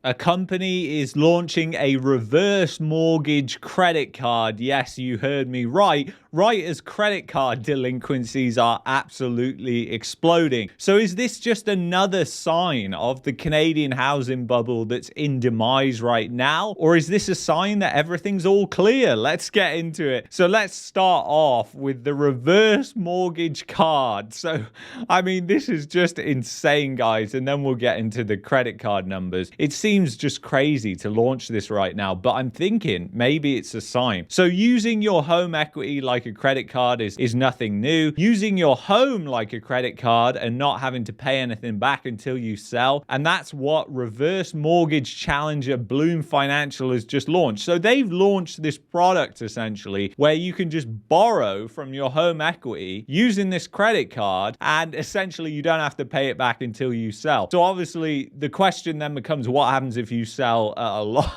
A company is launching a reverse mortgage credit card. Yes, you heard me right. Right as credit card delinquencies are absolutely exploding. So is this just another sign of the Canadian housing bubble that's in demise right now? Or is this a sign that everything's all clear? Let's get into it. So let's start off with the reverse mortgage card. So, I mean, this is just insane, guys. And then we'll get into the credit card numbers. It seems just crazy to launch this right now, but I'm thinking maybe it's a sign. So using your home equity like a credit card is nothing new. Using your home like a credit card and not having to pay anything back until you sell. And that's what reverse mortgage challenger Bloom Financial has just launched. So they've launched this product essentially where you can just borrow from your home equity using this credit card, and essentially you don't have to pay it back until you sell. So obviously the question then becomes, what happens if you sell at a loss?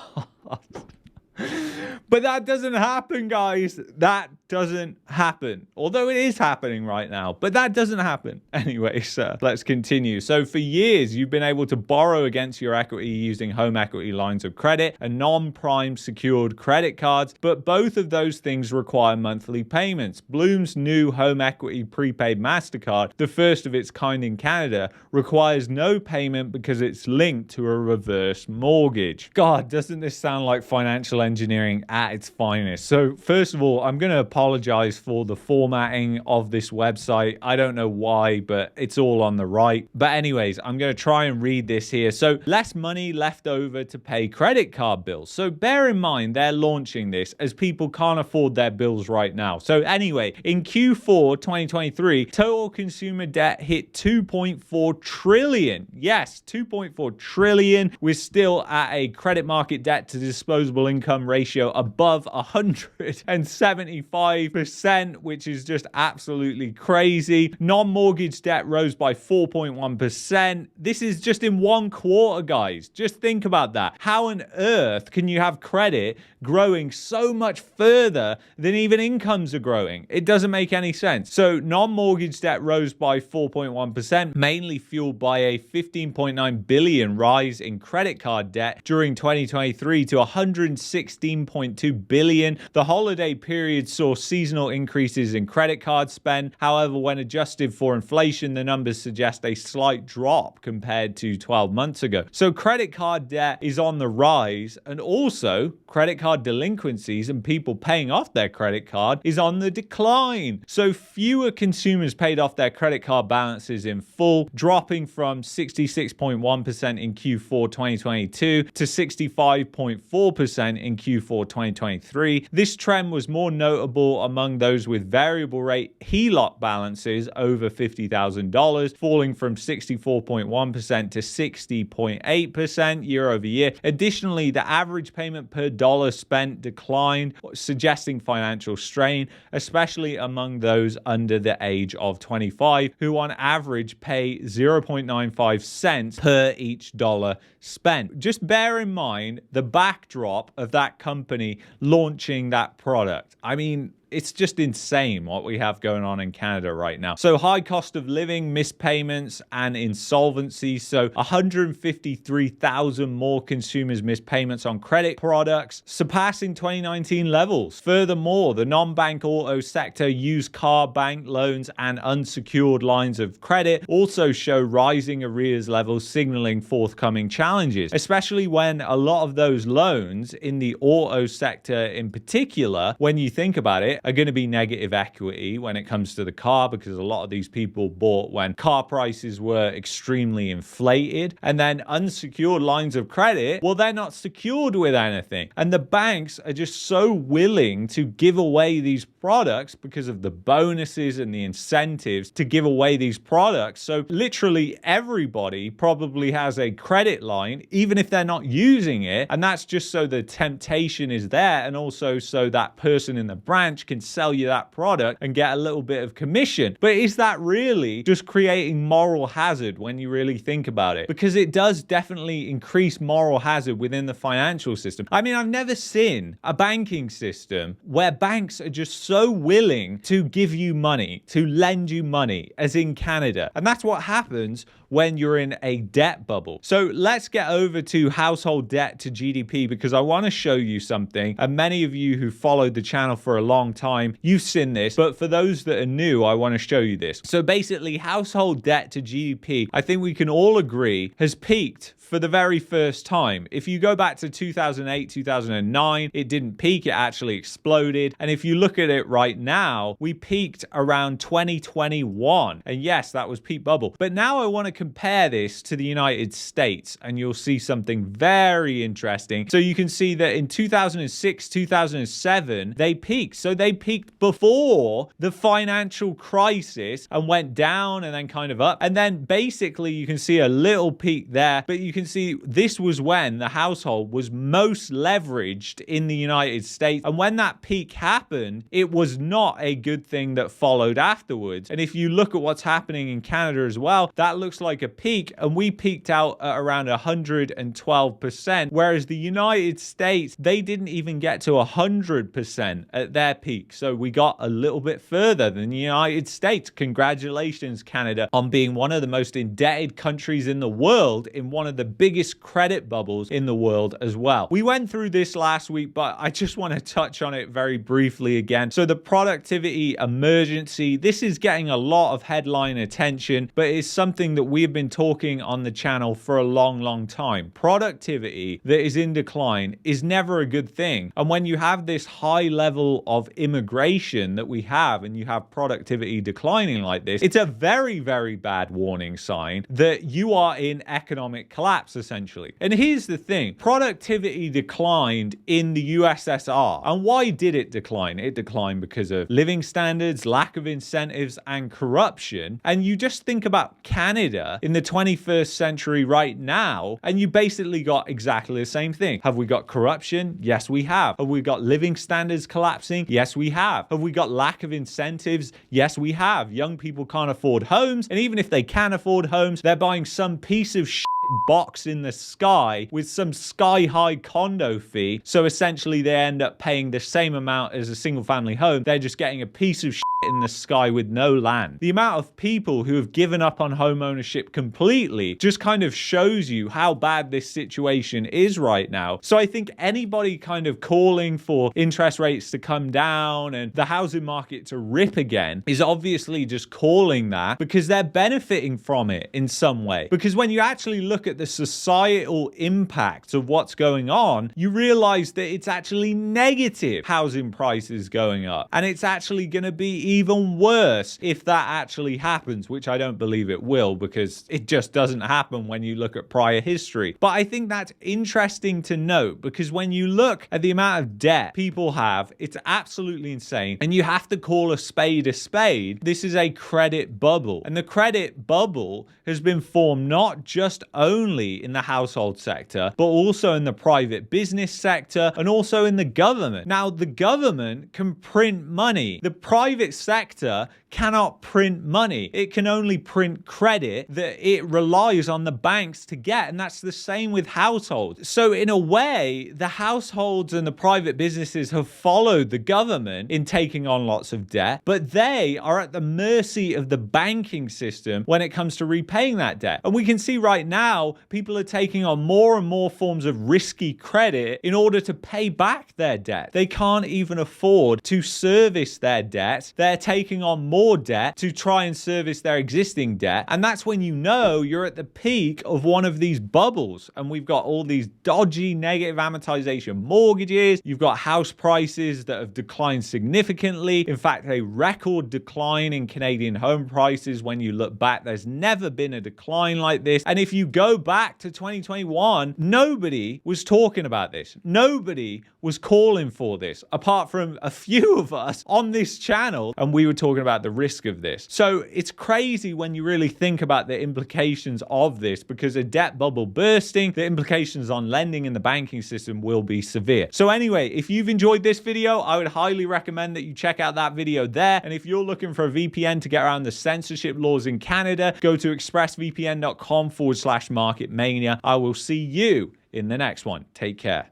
But that doesn't happen, guys. That doesn't happen. Although it is happening right now, but that doesn't happen. Anyway, so let's continue. So for years, you've been able to borrow against your equity using home equity lines of credit and non-prime secured credit cards, but both of those things require monthly payments. Bloom's new home equity prepaid MasterCard, the first of its kind in Canada, requires no payment because it's linked to a reverse mortgage. God, doesn't this sound like financial engineering at its finest? So first of all, I'm going to apologize for the formatting of this website. I don't know why, but it's all on the right. But anyways, I'm going to try and read this here. So less money left over to pay credit card bills. So bear in mind, they're launching this as people can't afford their bills right now. So anyway, in Q4 2023, total consumer debt hit 2.4 trillion. Yes, 2.4 trillion. We're still at a credit market debt to disposable income ratio above 175%, which is just absolutely crazy. Non-mortgage debt rose by 4.1%. This is just in one quarter, guys. Just think about that. How on earth can you have credit growing so much further than even incomes are growing? It doesn't make any sense. So non-mortgage debt rose by 4.1%, mainly fueled by a 15.9 billion rise in credit card debt during 2023 to 116.2 billion. The holiday period saw seasonal increases in credit card spend. However, when adjusted for inflation, the numbers suggest a slight drop compared to 12 months ago. So credit card debt is on the rise, and also credit card delinquencies and people paying off their credit card is on the decline. So fewer consumers paid off their credit card balances in full, dropping from 66.1% in Q4 2022 to 65.4% in Q4 2023. This trend was more notable among those with variable rate HELOC balances over $50,000, falling from 64.1% to 60.8% year over year. Additionally, the average payment per dollar spent declined, suggesting financial strain, especially among those under the age of 25, who on average pay 0.95 cents per each dollar spent. Just bear in mind the backdrop of that company launching that product. I mean, it's just insane what we have going on in Canada right now. So high cost of living, missed payments, and insolvency. So 153,000 more consumers missed payments on credit products, surpassing 2019 levels. Furthermore, the non-bank auto sector, used car, bank loans, and unsecured lines of credit also show rising arrears levels, signaling forthcoming challenges, especially when a lot of those loans in the auto sector in particular, when you think about it, are going to be negative equity when it comes to the car, because a lot of these people bought when car prices were extremely inflated. And then unsecured lines of credit, well, they're not secured with anything. And the banks are just so willing to give away these products because of the bonuses and the incentives to give away these products. So literally everybody probably has a credit line, even if they're not using it. And that's just so the temptation is there, and also so that person in the branch can sell you that product and get a little bit of commission. But is that really just creating moral hazard when you really think about it? Because it does definitely increase moral hazard within the financial system. I mean, I've never seen a banking system where banks are just so willing to give you money, to lend you money, as in Canada. And that's what happens when you're in a debt bubble. So let's get over to household debt to GDP, because I want to show you something. And many of you who followed the channel for a long time, you've seen this. But for those that are new, I want to show you this. So basically, household debt to GDP, I think we can all agree, has peaked for the very first time. If you go back to 2008, 2009, it didn't peak, it actually exploded. And if you look at it right now, we peaked around 2021. And yes, that was peak bubble. But now I want to compare this to the United States, and you'll see something very interesting. So you can see that in 2006, 2007, they peaked. So they peaked before the financial crisis and went down and then kind of up. And then basically you can see a little peak there, but you can see this was when the household was most leveraged in the United States. And when that peak happened, it was not a good thing that followed afterwards. And if you look at what's happening in Canada as well, that looks like a peak, and we peaked out at around 112%, whereas the United States, they didn't even get to 100% at their peak. So we got a little bit further than the United States. Congratulations, Canada, on being one of the most indebted countries in the world, in one of the biggest credit bubbles in the world as well. We went through this last week, but I just want to touch on it very briefly again. So the productivity emergency, this is getting a lot of headline attention, but it's something that we have been talking on the channel for a long time. Productivity that is in decline is never a good thing. And when you have this high level of immigration that we have, and you have productivity declining like this, it's a very bad warning sign that you are in economic collapse, essentially. And here's the thing. Productivity declined in the USSR. And why did it decline? It declined because of living standards, lack of incentives, and corruption. And you just think about Canada in the 21st century right now, and you basically got exactly the same thing. Have we got corruption? Yes, we have. Have we got living standards collapsing? Yes, we have. Have we got lack of incentives? Yes, we have. Young people can't afford homes, and even if they can afford homes, they're buying some piece of shit box in the sky with some sky-high condo fee. So essentially they end up paying the same amount as a single-family home. They're just getting a piece of shit in the sky with no land. The amount of people who have given up on home ownership completely just kind of shows you how bad this situation is right now. So I think anybody kind of calling for interest rates to come down and the housing market to rip again is obviously just calling that because they're benefiting from it in some way. Because when you actually look at the societal impact of what's going on, you realize that it's actually negative housing prices going up. And it's actually going to be even worse if that actually happens, which I don't believe it will, because it just doesn't happen when you look at prior history. But I think that's interesting to note, because when you look at the amount of debt people have, it's absolutely insane. And you have to call a spade a spade. This is a credit bubble. And the credit bubble has been formed not just only in the household sector, but also in the private business sector and also in the government. Now, the government can print money. The private sector cannot print money. It can only print credit that it relies on the banks to get. And that's the same with households. So in a way, the households and the private businesses have followed the government in taking on lots of debt, but they are at the mercy of the banking system when it comes to repaying that debt. And we can see right now, people are taking on more and more forms of risky credit in order to pay back their debt. They can't even afford to service their debt. They're taking on more debt to try and service their existing debt. And that's when you know you're at the peak of one of these bubbles. And we've got all these dodgy negative amortization mortgages. You've got house prices that have declined significantly. In fact, a record decline in Canadian home prices. When you look back, there's never been a decline like this. And if you go back to 2021, nobody was talking about this. Nobody was calling for this, apart from a few of us on this channel well, and we were talking about the risk of this. So it's crazy when you really think about the implications of this, because a debt bubble bursting, the implications on lending in the banking system will be severe. So anyway, if you've enjoyed this video, I would highly recommend that you check out that video there. And if you're looking for a VPN to get around the censorship laws in Canada, go to expressvpn.com/marketmania. I will see you in the next one. Take care.